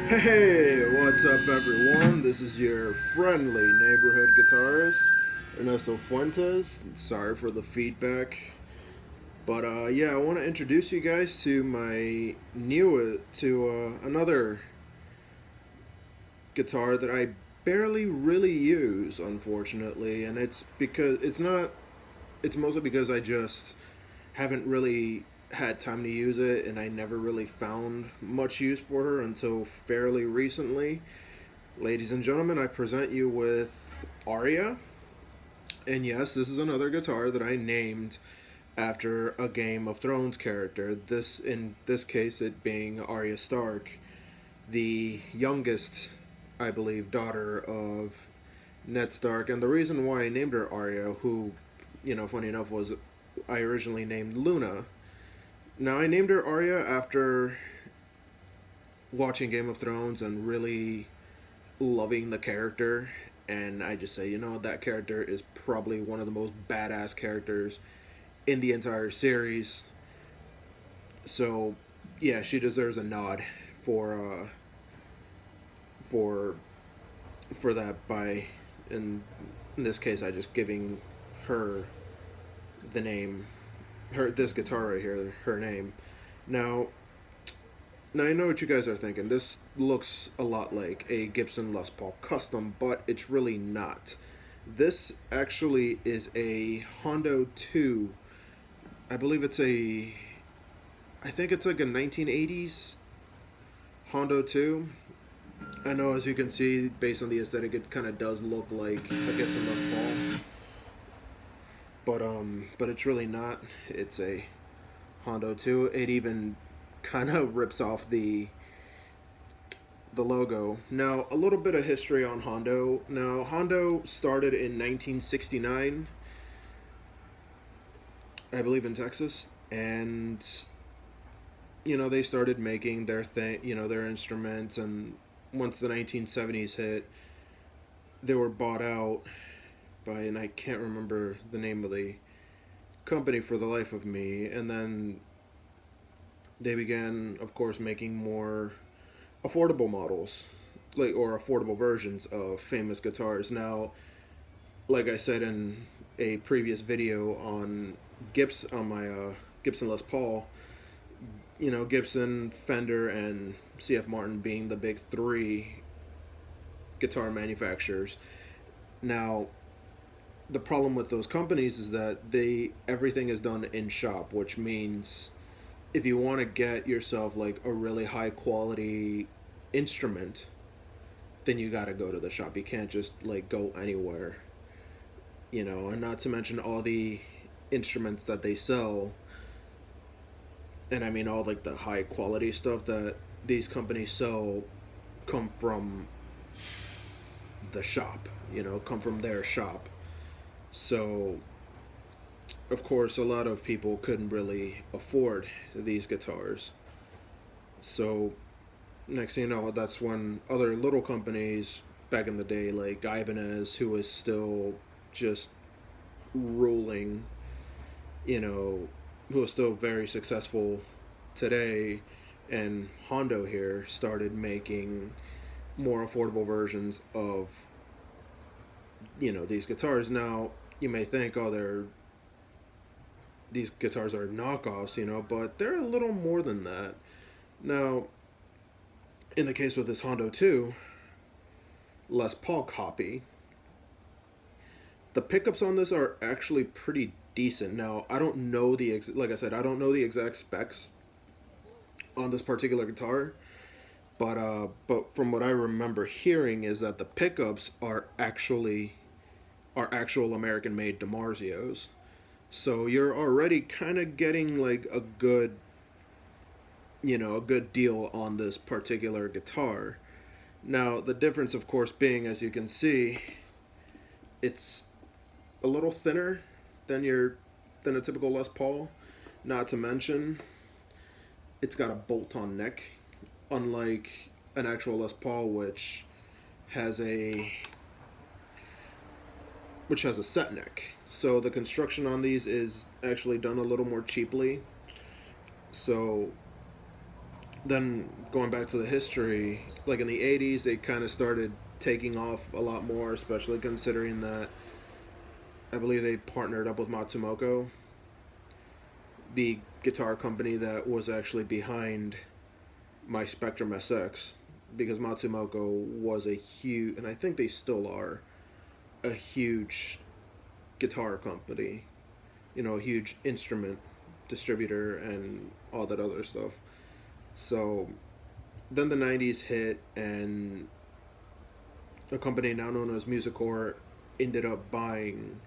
Hey, what's up, everyone? This is your friendly neighborhood guitarist, Ernesto Fuentes. Sorry for the feedback, but yeah, I want to introduce you guys to my another guitar that I barely really use, unfortunately, and it's mostly because I just haven't really had time to use it, and I never really found much use for her until fairly recently. Ladies and gentlemen, I present you with Aria. And yes, this is another guitar that I named after a Game of Thrones character. In this case, it being Arya Stark, the youngest, I believe, daughter of Ned Stark. And the reason why I named her Arya, who, funny enough, was I originally named Luna. Now, I named her Arya after watching Game of Thrones and really loving the character, and I just say, that character is probably one of the most badass characters in the entire series. So, yeah, she deserves a nod for for for that by in this case I just giving her the name, her this guitar right here, her name. Now, Now I know what you guys are thinking. This looks a lot like a Gibson Les Paul Custom, but it's really not. This actually is a Hondo 2. I believe I think it's like a 1980s Hondo 2. I know, as you can see, based on the aesthetic, it kind of does look like a Gibson Les Paul, but it's really not. It's a Hondo 2. It even kind of rips off the logo. Now, a little bit of history on Hondo. Now, Hondo started in 1969, I believe, in Texas, and they started making their thing, their instruments, and once the 1970s hit, they were bought out by, and I can't remember the name of the company for the life of me, and then they began, of course, making more affordable models, like, or affordable versions of famous guitars. Now, like I said in a previous video on my Gibson Les Paul, Gibson, Fender, and CF Martin being the big three guitar manufacturers. Now, the problem with those companies is that everything is done in shop, which means if you want to get yourself like a really high quality instrument, then you got to go to the shop. You can't just like go anywhere, and not to mention all the instruments that they sell, and I mean all like the high quality stuff that these companies sell come from the shop, come from their shop. So, of course, a lot of people couldn't really afford these guitars. So, next thing you know, that's when other little companies back in the day, like Ibanez, who was still just ruling, you know, who is still very successful today, and Hondo here started making more affordable versions of, these guitars. Now, you may think, oh, these guitars are knockoffs, but they're a little more than that. Now, in the case with this Hondo 2 Les Paul copy, the pickups on this are actually pretty decent. Now, I don't know like I said, I don't know the exact specs on this particular guitar, but from what I remember hearing is that the pickups are actual American made DiMarzios. So you're already kind of getting like a good deal on this particular guitar. Now, the difference, of course, being, as you can see, it's a little thinner than a typical Les Paul. Not to mention, it's got a bolt-on neck, unlike an actual Les Paul, has a which has a set neck. So the construction on these is actually done a little more cheaply. So then going back to the history, like in the 80s, they kind of started taking off a lot more, especially considering that I believe they partnered up with Matsumoto, the guitar company that was actually behind my Spectrum SX, because Matsumoto was a huge, and I think they still are, a huge guitar company, a huge instrument distributor and all that other stuff. So then the 90s hit, and a company now known as Musicor ended up buying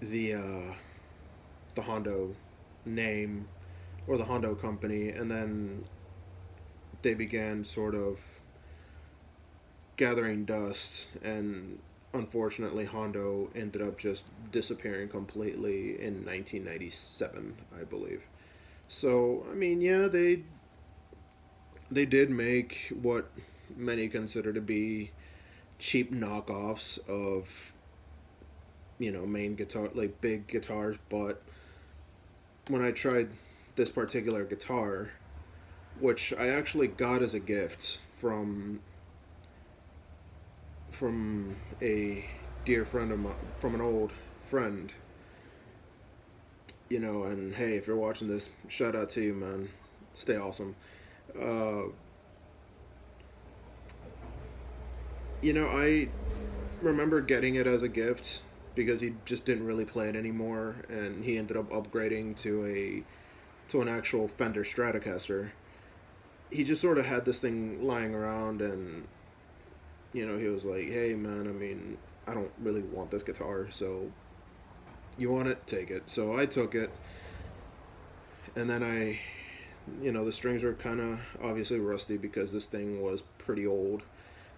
the the Hondo name, or the Hondo company, and then they began sort of gathering dust, and unfortunately Hondo ended up just disappearing completely in 1997, I believe. So I mean, yeah, they did make what many consider to be cheap knockoffs of main guitar, like big guitars. But when I tried this particular guitar, which I actually got as a gift from a dear friend of mine, from an old friend, and hey, if you're watching this, shout out to you, man. Stay awesome. uh, I remember getting it as a gift because he just didn't really play it anymore, and he ended up upgrading to an actual Fender Stratocaster. He just sort of had this thing lying around, and he was like, "Hey, man, I mean, I don't really want this guitar, so you want it, take it." So I took it, and then the strings were kind of obviously rusty because this thing was pretty old.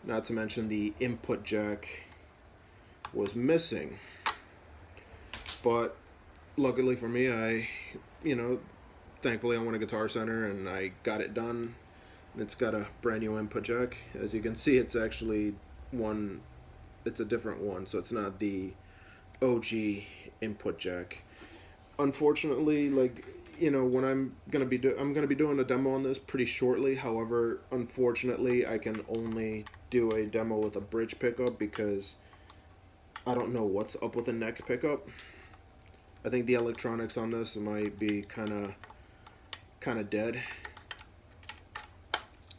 Not to mention the input jack was missing. But luckily for me, you know, thankfully I went to Guitar Center and I got it done. It's got a brand new input jack. As you can see, it's actually one. It's a different one, so it's not the OG input jack. Unfortunately, like when I'm gonna be doing a demo on this pretty shortly. However, unfortunately, I can only do a demo with a bridge pickup because I don't know what's up with the neck pickup. I think the electronics on this might be kind of dead,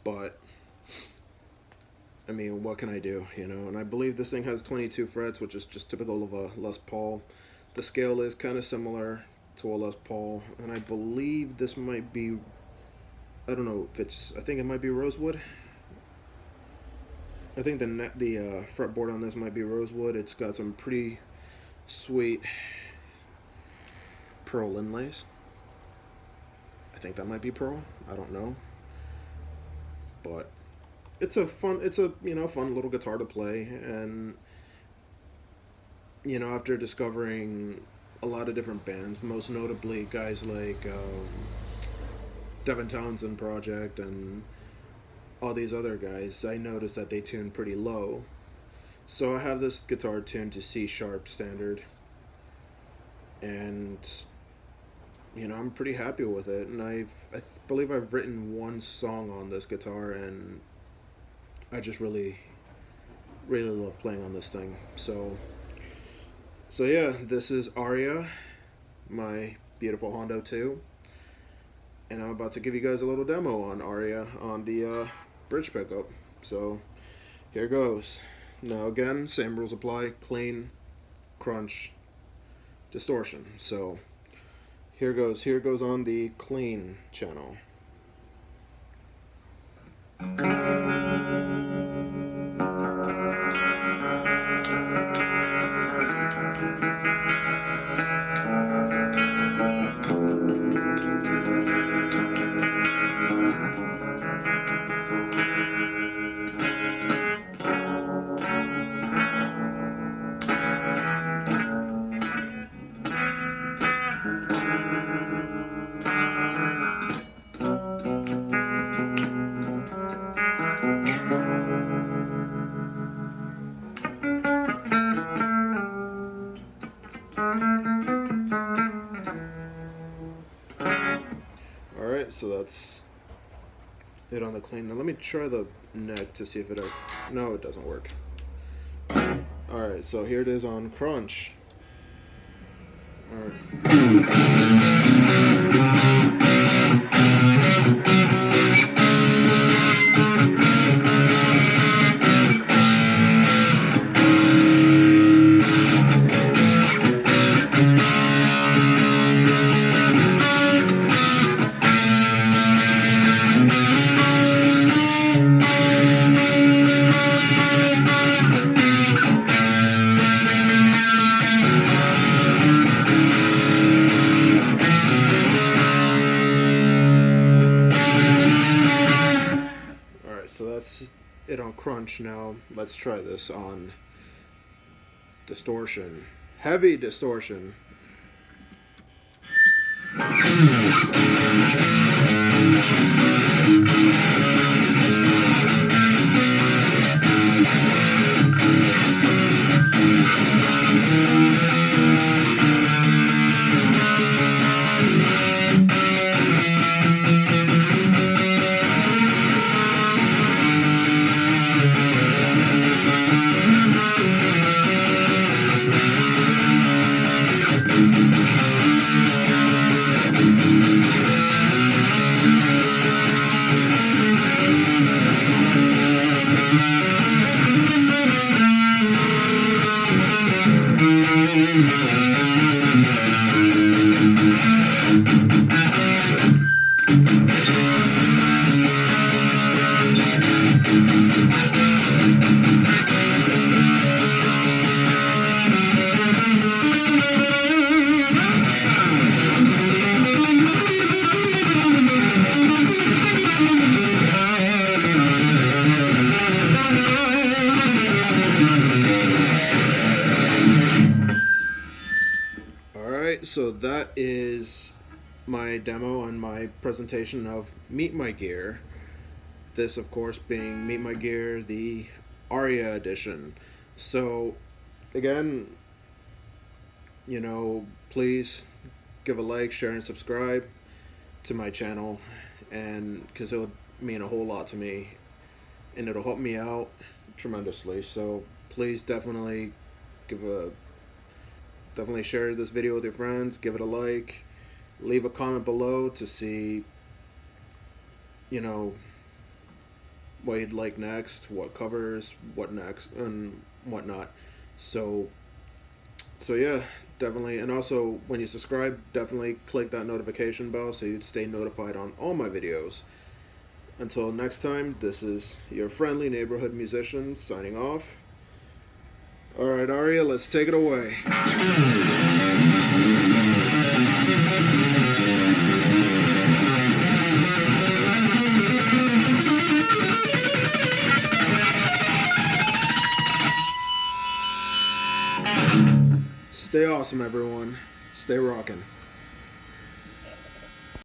but I mean, what can I do, And I believe this thing has 22 frets, which is just typical of a Les Paul. The scale is kind of similar to a Les Paul, and I believe this might be, I don't know if it's, I think it might be rosewood. I think the fretboard on this might be rosewood. It's got some pretty sweet pearl inlays. I think that might be pearl. I don't know, but it's a fun little guitar to play. And after discovering a lot of different bands, most notably guys like Devin Townsend Project and all these other guys, I noticed that they tune pretty low. So I have this guitar tuned to C sharp standard, and I'm pretty happy with it. And believe I've written one song on this guitar, and I just really really love playing on this thing. So yeah, this is Aria, my beautiful Hondo 2, and I'm about to give you guys a little demo on Aria on the bridge pickup. So here goes. Now again, same rules apply: clean, crunch, distortion. So here goes. Here goes on the clean channel. All right, so it on the clean. Now let me try the neck to see if it. No, it doesn't work. All right, so here it is on crunch. All right, so that's it on crunch. Now let's try this on distortion. Heavy distortion. Alright, so that is my demo and my presentation of Meet My Gear. This, of course, being Meet My Gear, the Aria edition. So, again, please give a like, share, and subscribe to my channel, and because it would mean a whole lot to me, and it'll help me out tremendously. So please definitely share this video with your friends, give it a like, leave a comment below to see what you'd like next, what covers, what next, and whatnot. So yeah, definitely. And also, when you subscribe, definitely click that notification bell so you'd stay notified on all my videos. Until next time, this is your friendly neighborhood musician signing off. Alright, Aria, let's take it away. Stay awesome, everyone. Stay rockin'.